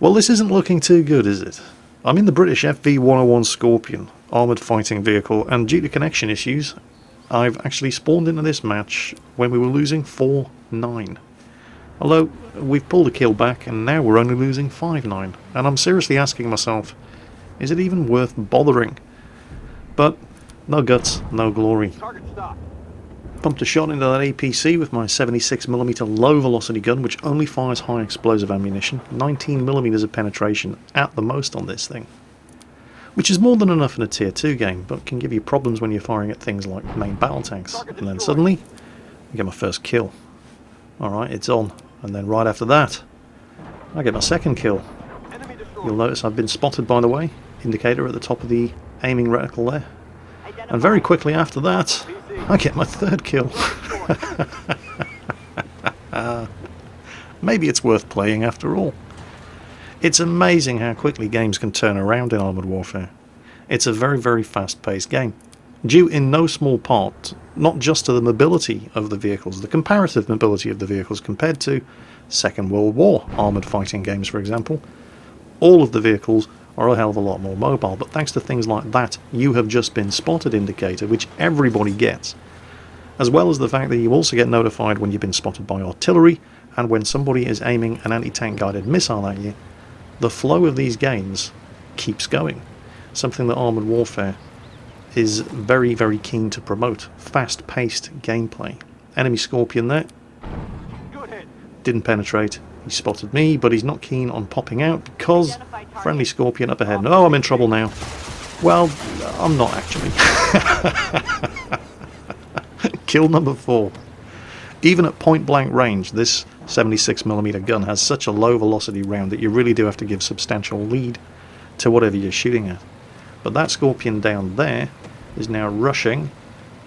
Well, this isn't looking too good, is it? I'm in the British FV-101 Scorpion, armoured fighting vehicle, and due to connection issues, I've actually spawned into this match when we were losing 4-9. Although, we've pulled a kill back, and now we're only losing 5-9. And I'm seriously asking myself, is it even worth bothering? But, no guts, no glory. Pumped a shot into that APC with my 76mm low velocity gun, which only fires high explosive ammunition, 19mm of penetration at the most on this thing. Which is more than enough in a tier 2 game, but can give you problems when you're firing at things like main battle tanks. And then suddenly, I get my first kill. Alright, it's on. And then right after that, I get my second kill. You'll notice I've been spotted, by the way, indicator at the top of the aiming reticle there. And very quickly after that, I get my third kill. Maybe it's worth playing after all. It's amazing how quickly games can turn around in Armoured Warfare. It's a very, very fast-paced game, due in no small part not just to the mobility of the vehicles, the comparative mobility of the vehicles compared to Second World War armoured fighting games, for example. All of the vehicles are a hell of a lot more mobile, but thanks to things like that "you have just been spotted" indicator, which everybody gets, as well as the fact that you also get notified when you've been spotted by artillery and when somebody is aiming an anti-tank guided missile at you, the flow of these games keeps going. Something that Armoured Warfare is very, very keen to promote. Fast-paced gameplay. Enemy Scorpion there. Didn't penetrate. He spotted me, but he's not keen on popping out because friendly Scorpion up ahead. Oh, I'm in trouble now. Well, I'm not actually. Kill number 4. Even at point-blank range, this 76mm gun has such a low velocity round that you really do have to give substantial lead to whatever you're shooting at. But that Scorpion down there is now rushing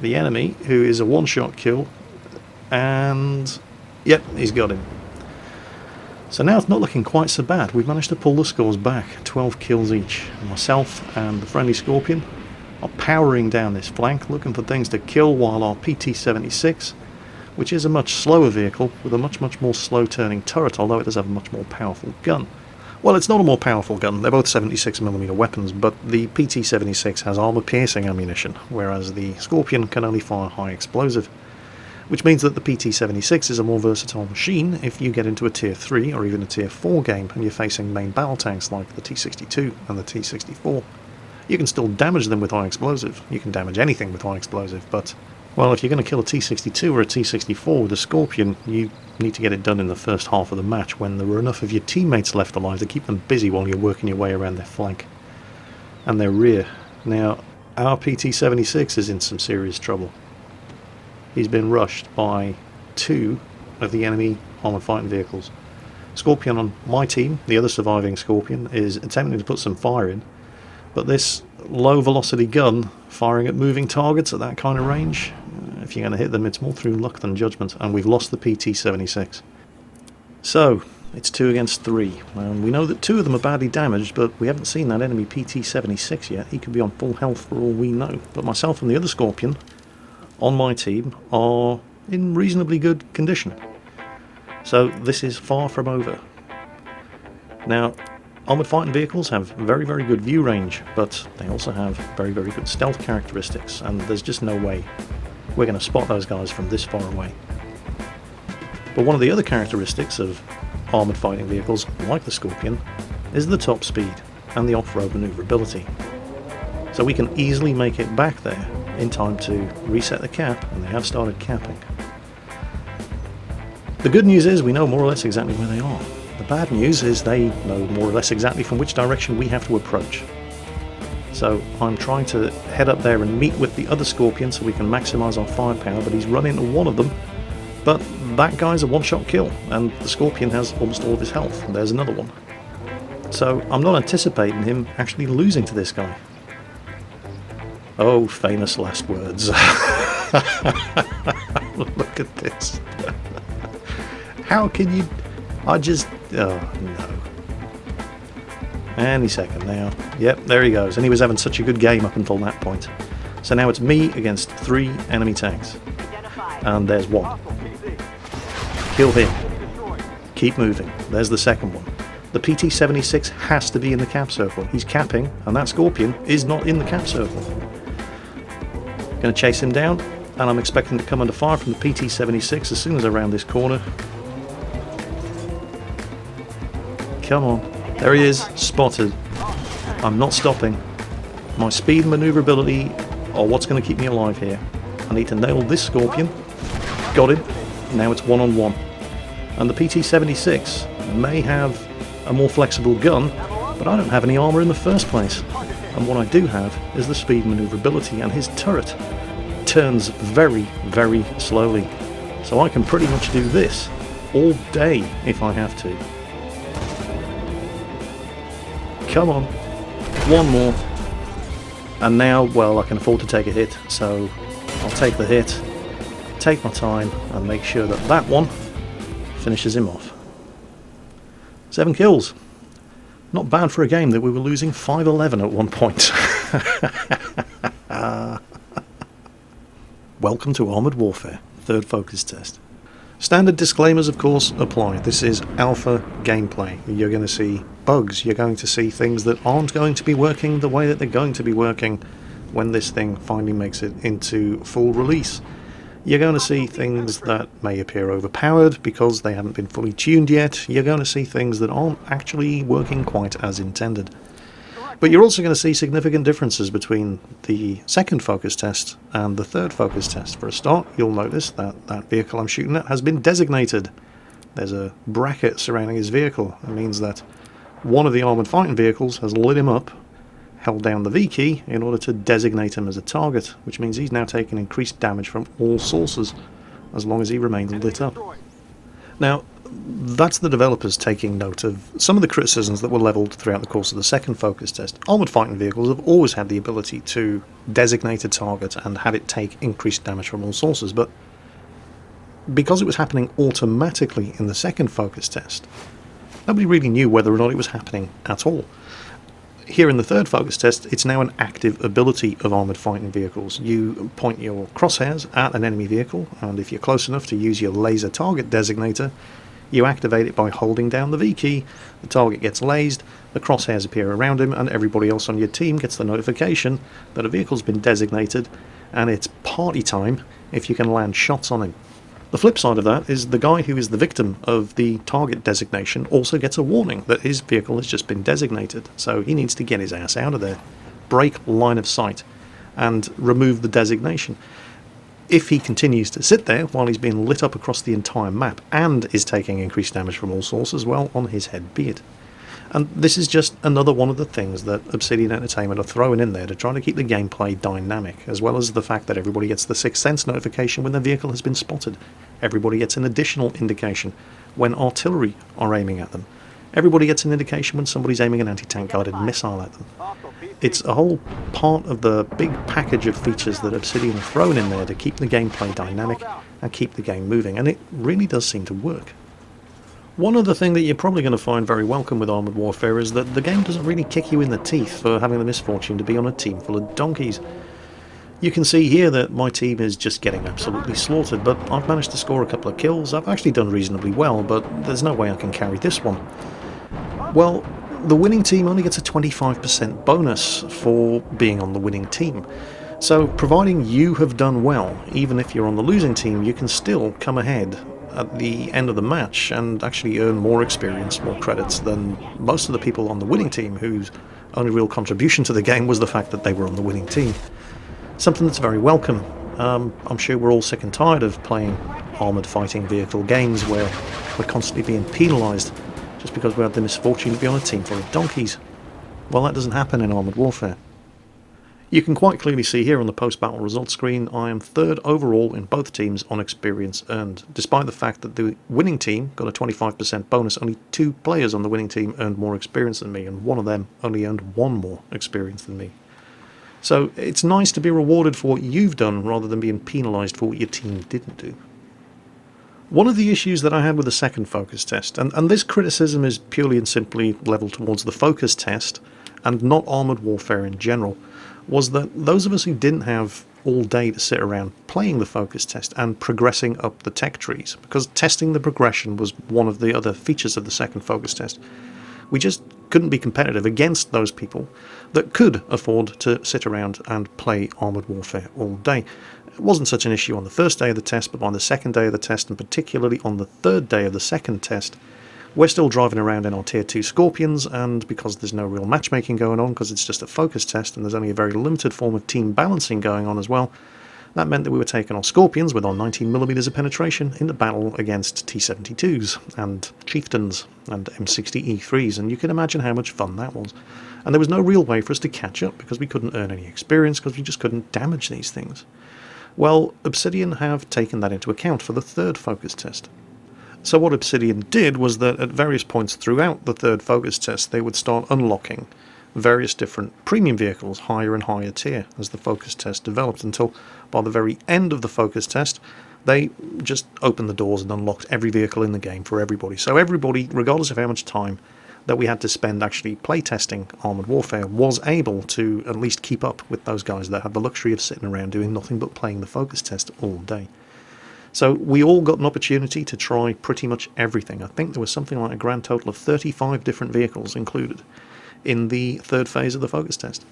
the enemy, who is a one-shot kill, and yep, he's got him. So now it's not looking quite so bad. We've managed to pull the scores back, 12 kills each. Myself and the friendly Scorpion are powering down this flank, looking for things to kill, while our PT-76, which is a much slower vehicle with a much more slow-turning turret, although it does have a much more powerful gun. Well, it's not a more powerful gun, they're both 76mm weapons, but the PT-76 has armor-piercing ammunition, whereas the Scorpion can only fire high explosive. Which means that the PT-76 is a more versatile machine if you get into a tier 3 or even a tier 4 game and you're facing main battle tanks like the T-62 and the T-64. You can still damage them with high explosive, you can damage anything with high explosive, but, well, if you're going to kill a T-62 or a T-64 with a Scorpion, you need to get it done in the first half of the match when there were enough of your teammates left alive to keep them busy while you're working your way around their flank and their rear. Now, our PT-76 is in some serious trouble. He's been rushed by 2 of the enemy armoured fighting vehicles. Scorpion on my team, the other surviving Scorpion, is attempting to put some fire in, but this low velocity gun firing at moving targets at that kind of range, if you're going to hit them, it's more through luck than judgment, and we've lost the PT-76. So, it's 2 against 3, and we know that 2 of them are badly damaged, but we haven't seen that enemy PT-76 yet. He could be on full health for all we know. But myself and the other Scorpion on my team are in reasonably good condition. So this is far from over. Now, armoured fighting vehicles have very, very good view range, but they also have very, very good stealth characteristics, and there's just no way we're going to spot those guys from this far away. But one of the other characteristics of armoured fighting vehicles, like the Scorpion, is the top speed and the off-road manoeuvrability. So we can easily make it back there in time to reset the cap, and they have started capping. The good news is we know more or less exactly where they are. The bad news is they know more or less exactly from which direction we have to approach. So I'm trying to head up there and meet with the other Scorpion so we can maximise our firepower, but he's run into one of them. But that guy's a one-shot kill, and the Scorpion has almost all of his health, and there's another one. So I'm not anticipating him actually losing to this guy. Oh, famous last words. Look at this. How can you... oh no. Any second now. Yep, there he goes. And he was having such a good game up until that point. So now it's me against 3 enemy tanks. And there's one. Kill him. Keep moving. There's the second one. The PT-76 has to be in the cap circle. He's capping, and that Scorpion is not in the cap circle. Going to chase him down, and I'm expecting to come under fire from the PT-76 as soon as I round this corner. Come on. There he is, spotted. I'm not stopping. My speed and maneuverability are what's going to keep me alive here. I need to nail this Scorpion. Got him. Now it's one-on-one. And the PT-76 may have a more flexible gun, but I don't have any armour in the first place. And what I do have is the speed and maneuverability, and his turret turns very, very slowly. So I can pretty much do this all day if I have to. Come on. One more. And now, well, I can afford to take a hit, so I'll take the hit, take my time, and make sure that that one finishes him off. 7 kills. Not bad for a game that we were losing 5-11 at one point. Welcome to Armoured Warfare, third focus test. Standard disclaimers, of course, apply. This is alpha gameplay. You're going to see bugs. You're going to see things that aren't going to be working the way that they're going to be working when this thing finally makes it into full release. You're going to see things that may appear overpowered because they haven't been fully tuned yet. You're going to see things that aren't actually working quite as intended. But you're also going to see significant differences between the second focus test and the third focus test. For a start, you'll notice that that vehicle I'm shooting at has been designated. There's a bracket surrounding his vehicle. That means that one of the armoured fighting vehicles has lit him up, held down the V key in order to designate him as a target, which means he's now taking increased damage from all sources as long as he remains lit up. Now, that's the developers taking note of some of the criticisms that were levelled throughout the course of the second focus test. Armoured fighting vehicles have always had the ability to designate a target and have it take increased damage from all sources, but because it was happening automatically in the second focus test, nobody really knew whether or not it was happening at all. Here in the third focus test, it's now an active ability of armoured fighting vehicles. You point your crosshairs at an enemy vehicle, and if you're close enough to use your laser target designator, you activate it by holding down the V key, the target gets lased, the crosshairs appear around him, and everybody else on your team gets the notification that a vehicle's been designated, and it's party time if you can land shots on him. The flip side of that is the guy who is the victim of the target designation also gets a warning that his vehicle has just been designated, so he needs to get his ass out of there, break line of sight, and remove the designation. If he continues to sit there while he's being lit up across the entire map and is taking increased damage from all sources, well, on his head be it. And this is just another one of the things that Obsidian Entertainment are throwing in there to try to keep the gameplay dynamic, as well as the fact that everybody gets the Sixth Sense notification when their vehicle has been spotted. Everybody gets an additional indication when artillery are aiming at them. Everybody gets an indication when somebody's aiming an anti-tank guided missile at them. It's a whole part of the big package of features that Obsidian have thrown in there to keep the gameplay dynamic and keep the game moving, and it really does seem to work. One other thing that you're probably going to find very welcome with Armoured Warfare is that the game doesn't really kick you in the teeth for having the misfortune to be on a team full of donkeys. You can see here that my team is just getting absolutely slaughtered, but I've managed to score a couple of kills. I've actually done reasonably well, but there's no way I can carry this one. Well, the winning team only gets a 25% bonus for being on the winning team. So, providing you have done well, even if you're on the losing team, you can still come ahead at the end of the match and actually earn more experience, more credits than most of the people on the winning team whose only real contribution to the game was the fact that they were on the winning team. Something that's very welcome. I'm sure we're all sick and tired of playing armoured fighting vehicle games where we're constantly being penalised just because we had the misfortune to be on a team full of donkeys. Well, that doesn't happen in Armoured Warfare. You can quite clearly see here on the post-battle results screen I am third overall in both teams on experience earned. Despite the fact that the winning team got a 25% bonus, only 2 players on the winning team earned more experience than me, and one of them only earned 1 more experience than me. So it's nice to be rewarded for what you've done rather than being penalised for what your team didn't do. One of the issues that I had with the second focus test, and this criticism is purely and simply levelled towards the focus test and not Armoured Warfare in general, was that those of us who didn't have all day to sit around playing the focus test and progressing up the tech trees, because testing the progression was one of the other features of the second focus test, We just couldn't be competitive against those people that could afford to sit around and play Armoured Warfare all day. It wasn't such an issue on the first day of the test, but on the second day of the test, and particularly on the third day of the second test, we're still driving around in our Tier 2 Scorpions, and because there's no real matchmaking going on, because it's just a focus test and there's only a very limited form of team balancing going on as well, that meant that we were taking our Scorpions with our 19mm of penetration into battle against T-72s and Chieftains and M60E3s, and you can imagine how much fun that was. And there was no real way for us to catch up because we couldn't earn any experience because we just couldn't damage these things. Well, Obsidian have taken that into account for the third focus test. So what Obsidian did was that at various points throughout the third focus test they would start unlocking various different premium vehicles, higher and higher tier, as the focus test developed, until by the very end of the focus test they just opened the doors and unlocked every vehicle in the game for everybody. So everybody, regardless of how much time that we had to spend actually playtesting Armoured Warfare, was able to at least keep up with those guys that had the luxury of sitting around doing nothing but playing the focus test all day. So we all got an opportunity to try pretty much everything. I think there was something like a grand total of 35 different vehicles included in the third phase of the focus test,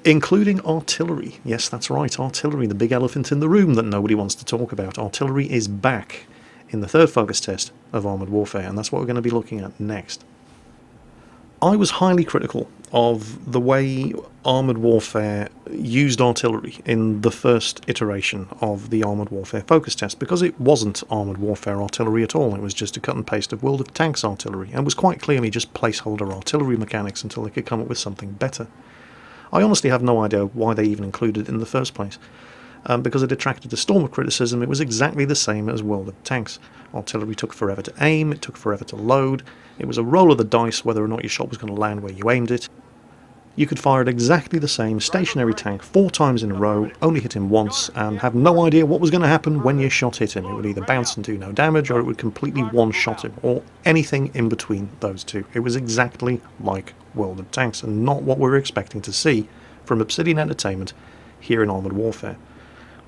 including artillery. Yes, that's right, artillery, the big elephant in the room that nobody wants to talk about. Artillery is back in the third focus test of Armoured Warfare, and that's what we're going to be looking at next. I was highly critical of the way Armoured Warfare used artillery in the first iteration of the Armoured Warfare focus test, because it wasn't Armoured Warfare artillery at all. It was just a cut and paste of World of Tanks artillery, and was quite clearly just placeholder artillery mechanics until they could come up with something better. I honestly have no idea why they even included it in the first place. Because it attracted a storm of criticism. It was exactly the same as World of Tanks. Artillery took forever to aim, it took forever to load, it was a roll of the dice whether or not your shot was going to land where you aimed it. You could fire at exactly the same stationary tank 4 times in a row, only hit him once, and have no idea what was going to happen when your shot hit him. It would either bounce and do no damage, or it would completely one-shot him, or anything in between those two. It was exactly like World of Tanks, and not what we were expecting to see from Obsidian Entertainment here in Armoured Warfare.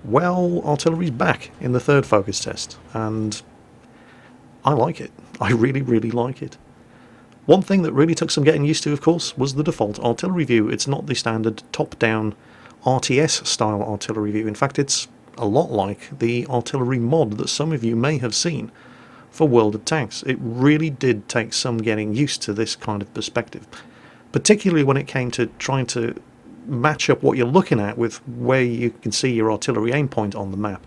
Well, artillery's back in the third focus test, and I like it. I really, really like it. One thing that really took some getting used to, of course, was the default artillery view. It's not the standard top-down RTS-style artillery view. In fact, it's a lot like the artillery mod that some of you may have seen for World of Tanks. It really did take some getting used to this kind of perspective, particularly when it came to trying to match up what you're looking at with where you can see your artillery aim point on the map.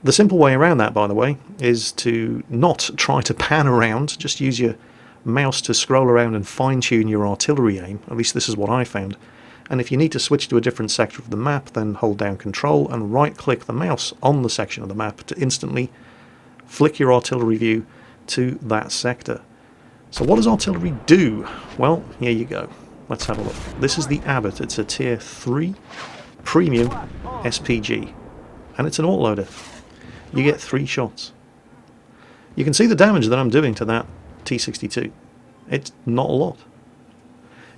The simple way around that, by the way, is to not try to pan around, just use your mouse to scroll around and fine-tune your artillery aim. At least this is what I found. And if you need to switch to a different sector of the map, then hold down Control and right-click the mouse on the section of the map to instantly flick your artillery view to that sector. So what does artillery do? Well, here you go. Let's have a look. This is the Abbott. It's a Tier 3 Premium SPG, and it's an autoloader. You get 3 shots. You can see the damage that I'm doing to that T62. It's not a lot.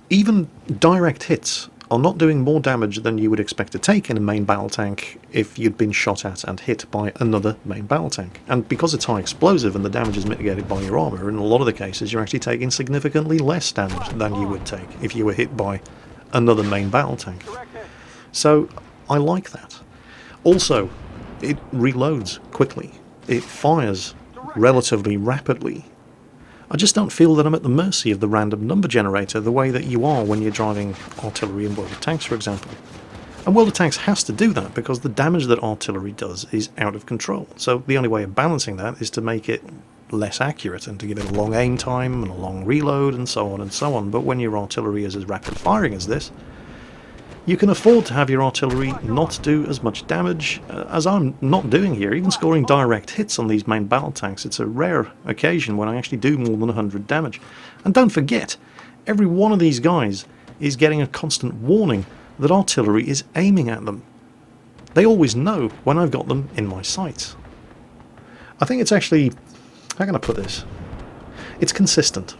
Even direct hits are not doing more damage than you would expect to take in a main battle tank if you'd been shot at and hit by another main battle tank. And because it's high explosive and the damage is mitigated by your armour, in a lot of the cases you're actually taking significantly less damage than you would take if you were hit by another main battle tank. So I like that. Also, it reloads quickly. It fires relatively rapidly. I just don't feel that I'm at the mercy of the random number generator the way that you are when you're driving artillery in World of Tanks, for example. And World of Tanks has to do that because the damage that artillery does is out of control. So the only way of balancing that is to make it less accurate and to give it a long aim time and a long reload and so on and so on. But when your artillery is as rapid firing as this, you can afford to have your artillery not do as much damage as I'm not doing here. Even scoring direct hits on these main battle tanks, it's a rare occasion when I actually do more than 100 damage. And don't forget, every one of these guys is getting a constant warning that artillery is aiming at them. They always know when I've got them in my sights. I think it's actually, how can I put this? It's consistent.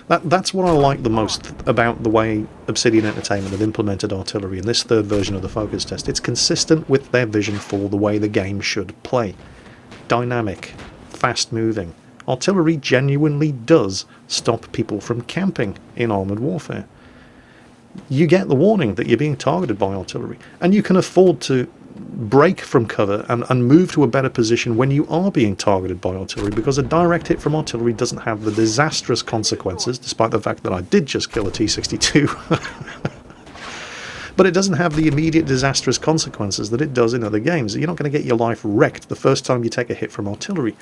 That's what I like the most about the way Obsidian Entertainment have implemented artillery in this third version of the focus test. It's consistent with their vision for the way the game should play. Dynamic, fast moving, Artillery genuinely does stop people from camping in Armoured Warfare. You get the warning that you're being targeted by artillery, and you can afford to break from cover and move to a better position when you are being targeted by artillery, because a direct hit from artillery doesn't have the disastrous consequences, despite the fact that I did just kill a T-62. But it doesn't have the immediate disastrous consequences that it does in other games. You're not going to get your life wrecked the first time you take a hit from artillery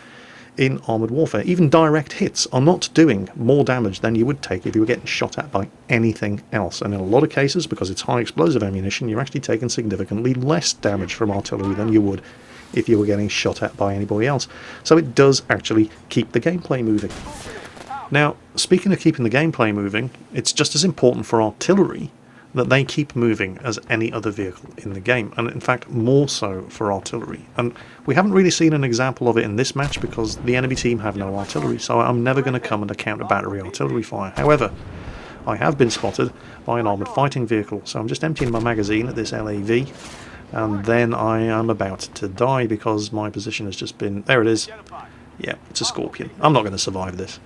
in Armoured Warfare. Even direct hits are not doing more damage than you would take if you were getting shot at by anything else. And in a lot of cases, because it's high explosive ammunition, you're actually taking significantly less damage from artillery than you would if you were getting shot at by anybody else. So it does actually keep the gameplay moving. Now, speaking of keeping the gameplay moving, it's just as important for artillery that they keep moving as any other vehicle in the game, and in fact more so for artillery. And we haven't really seen an example of it in this match because the enemy team have no artillery, so I'm never going to come and counter battery artillery fire. However, I have been spotted by an armoured fighting vehicle, so I'm just emptying my magazine at this LAV, and then I am about to die because my position has just been... there it is. Yeah, it's a Scorpion. I'm not going to survive this.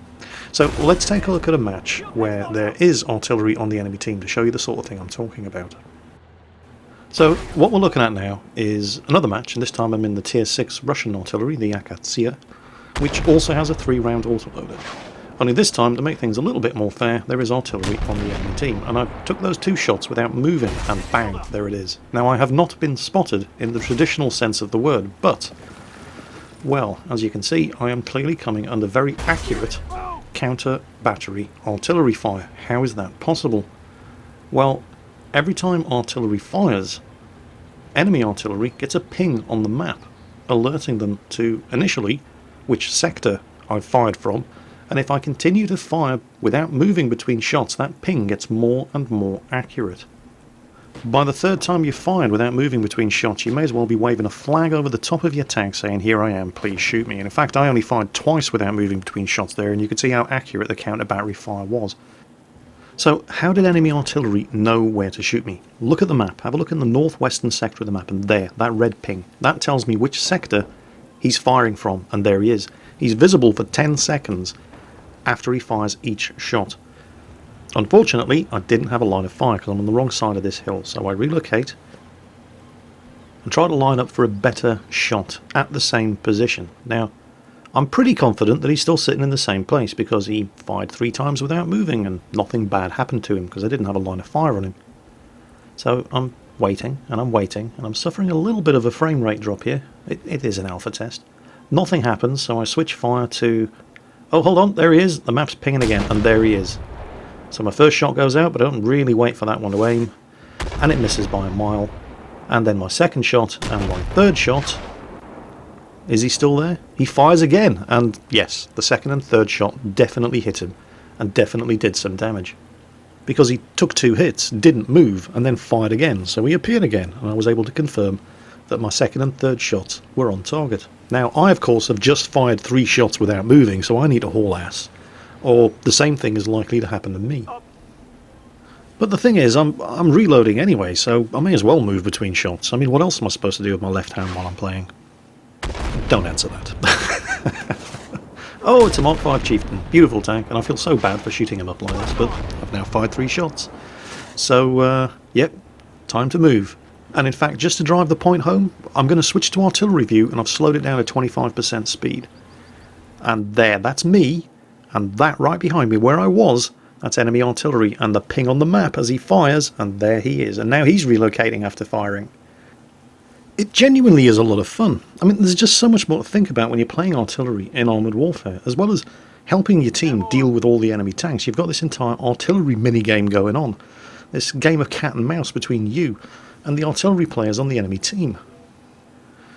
So let's take a look at a match where there is artillery on the enemy team to show you the sort of thing I'm talking about. So what we're looking at now is another match, and this time I'm in the Tier 6 Russian artillery, the Akatsia, which also has a 3-round autoloader. Only this time, to make things a little bit more fair, there is artillery on the enemy team, and I took those 2 shots without moving, and bang, there it is. Now I have not been spotted in the traditional sense of the word, but, well, as you can see, I am clearly coming under very accurate counter battery artillery fire. How is that possible? Well, every time artillery fires, enemy artillery gets a ping on the map, alerting them to, initially, which sector I've fired from, and if I continue to fire without moving between shots, that ping gets more and more accurate. By the 3rd time you've fired without moving between shots, you may as well be waving a flag over the top of your tank saying, "Here I am, please shoot me." And in fact, I only fired twice without moving between shots there, and you can see how accurate the counter battery fire was. So how did enemy artillery know where to shoot me? Look at the map. Have a look in the northwestern sector of the map, and there, that red ping. That tells me which sector he's firing from, and there he is. He's visible for 10 seconds after he fires each shot. Unfortunately, I didn't have a line of fire because I'm on the wrong side of this hill, so I relocate and try to line up for a better shot at the same position. Now, I'm pretty confident that he's still sitting in the same place because he fired 3 times without moving and nothing bad happened to him because I didn't have a line of fire on him. So I'm waiting and I'm waiting and I'm suffering a little bit of a frame rate drop here. It is an alpha test. Nothing happens, so I switch fire to... oh, hold on, there he is. The map's pinging again, and there he is. So my first shot goes out, but I don't really wait for that one to aim, and it misses by a mile. And then my second shot and my third shot. Is he still there? He fires again, and yes, the second and third shot definitely hit him, and definitely did some damage. Because he took 2 hits, didn't move, and then fired again, so he appeared again, and I was able to confirm that my second and third shots were on target. Now, I of course have just fired 3 shots without moving, so I need to haul ass. Or the same thing is likely to happen to me. But the thing is, I'm reloading anyway, so I may as well move between shots. I mean, what else am I supposed to do with my left hand while I'm playing? Don't answer that. Oh, it's a Mark 5 Chieftain. Beautiful tank, and I feel so bad for shooting him up like this, but I've now fired 3 shots. So, yep, time to move. And in fact, just to drive the point home, I'm going to switch to artillery view, and I've slowed it down to 25% speed. And there, that's me. And that right behind me, where I was, that's enemy artillery, and the ping on the map as he fires, and there he is. And now he's relocating after firing. It genuinely is a lot of fun. I mean, there's just so much more to think about when you're playing artillery in Armoured Warfare, as well as helping your team deal with all the enemy tanks. You've got this entire artillery minigame going on. This game of cat and mouse between you and the artillery players on the enemy team.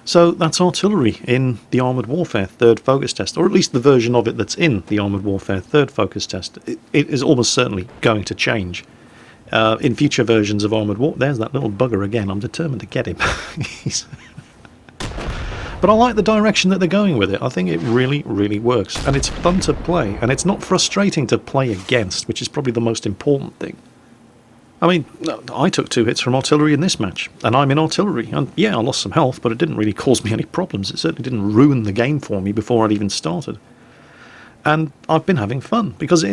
So that's artillery in the Armoured Warfare 3rd focus test, or at least the version of it that's in the Armoured Warfare 3rd focus test. It is almost certainly going to change. In future versions of Armoured Warfare, there's that little bugger again, I'm determined to get him. But I like the direction that they're going with it. I think it really, really works, and it's fun to play, and it's not frustrating to play against, which is probably the most important thing. I mean, I took 2 hits from artillery in this match, and I'm in artillery, and yeah, I lost some health, but it didn't really cause me any problems. It certainly didn't ruin the game for me before I'd even started. And I've been having fun, because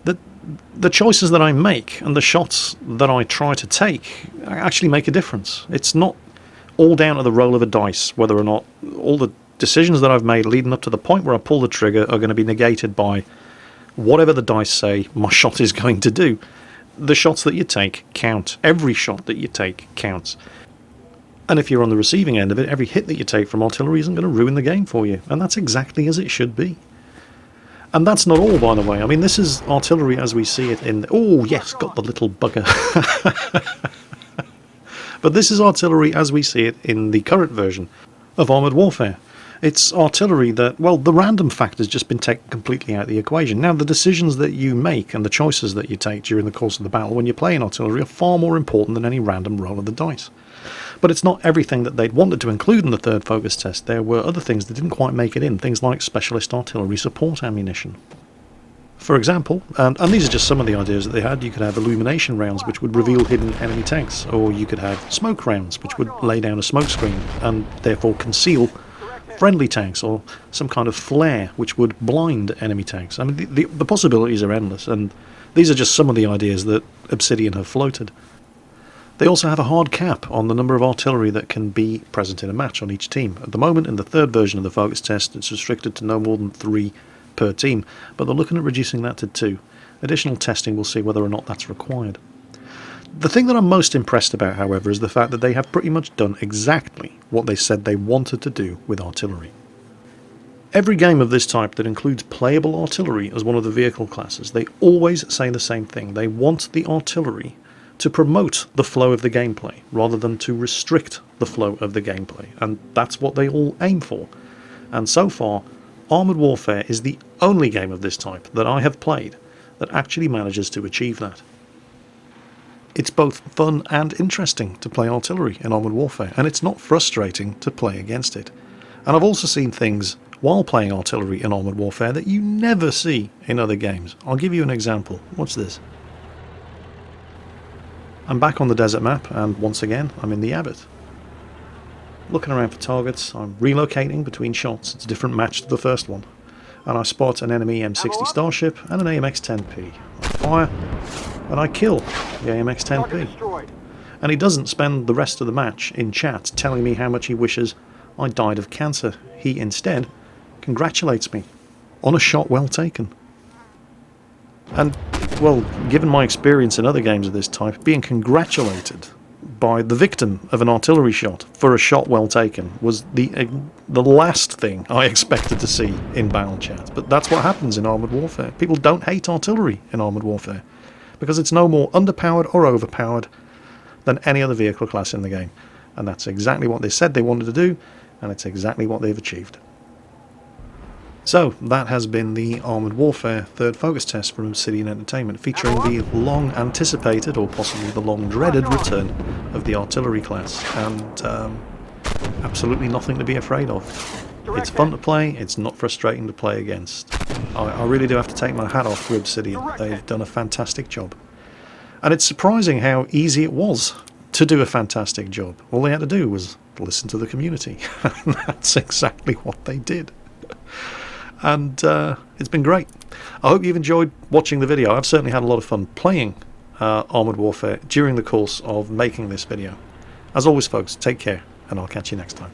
the choices that I make and the shots that I try to take actually make a difference. It's not all down to the roll of a dice, whether or not all the decisions that I've made leading up to the point where I pull the trigger are going to be negated by whatever the dice say my shot is going to do. The shots that you take count. Every shot that you take counts. And if you're on the receiving end of it, every hit that you take from artillery isn't going to ruin the game for you. And that's exactly as it should be. And that's not all, by the way. I mean, this is artillery as we see it in... Oh, yes, got the little bugger. But this is artillery as we see it in the current version of Armoured Warfare. It's artillery that, well, the random factor's just been taken completely out of the equation. Now, the decisions that you make and the choices that you take during the course of the battle when you're playing artillery are far more important than any random roll of the dice. But it's not everything that they'd wanted to include in the third focus test. There were other things that didn't quite make it in, things like specialist artillery support ammunition. For example, and these are just some of the ideas that they had, you could have illumination rounds which would reveal hidden enemy tanks, or you could have smoke rounds which would lay down a smoke screen and therefore conceal friendly tanks, or some kind of flare which would blind enemy tanks. I mean, the possibilities are endless, and these are just some of the ideas that Obsidian have floated. They also have a hard cap on the number of artillery that can be present in a match on each team. At the moment, in the third version of the focus test, it's restricted to no more than 3 per team, but they're looking at reducing that to 2. Additional testing will see whether or not that's required. The thing that I'm most impressed about, however, is the fact that they have pretty much done exactly what they said they wanted to do with artillery. Every game of this type that includes playable artillery as one of the vehicle classes, they always say the same thing. They want the artillery to promote the flow of the gameplay, rather than to restrict the flow of the gameplay, and that's what they all aim for. And so far, Armoured Warfare is the only game of this type that I have played that actually manages to achieve that. It's both fun and interesting to play artillery in Armoured Warfare, and it's not frustrating to play against it. And I've also seen things while playing artillery in Armoured Warfare that you never see in other games. I'll give you an example. Watch this. I'm back on the desert map, and once again I'm in the Abbot. Looking around for targets, I'm relocating between shots. It's a different match to the first one. And I spot an enemy M60 Starship and an AMX-10P. I fire, and I kill the AMX-10P. And he doesn't spend the rest of the match in chat telling me how much he wishes I died of cancer. He instead congratulates me on a shot well taken. And, well, given my experience in other games of this type, being congratulated by the victim of an artillery shot for a shot well taken was the last thing I expected to see in battle chat. But that's what happens in Armoured Warfare. People don't hate artillery in Armoured Warfare, because it's no more underpowered or overpowered than any other vehicle class in the game. And that's exactly what they said they wanted to do, and it's exactly what they've achieved. So, that has been the Armoured Warfare third focus test from Obsidian Entertainment, featuring the long-anticipated, or possibly the long-dreaded, return of the artillery class, and absolutely nothing to be afraid of. It's fun to play, it's not frustrating to play against. I really do have to take my hat off to Obsidian. They've done a fantastic job. And it's surprising how easy it was to do a fantastic job. All they had to do was listen to the community, and that's exactly what they did. And it's been great. I hope you've enjoyed watching the video. I've certainly had a lot of fun playing Armoured Warfare during the course of making this video. As always, folks, take care, and I'll catch you next time.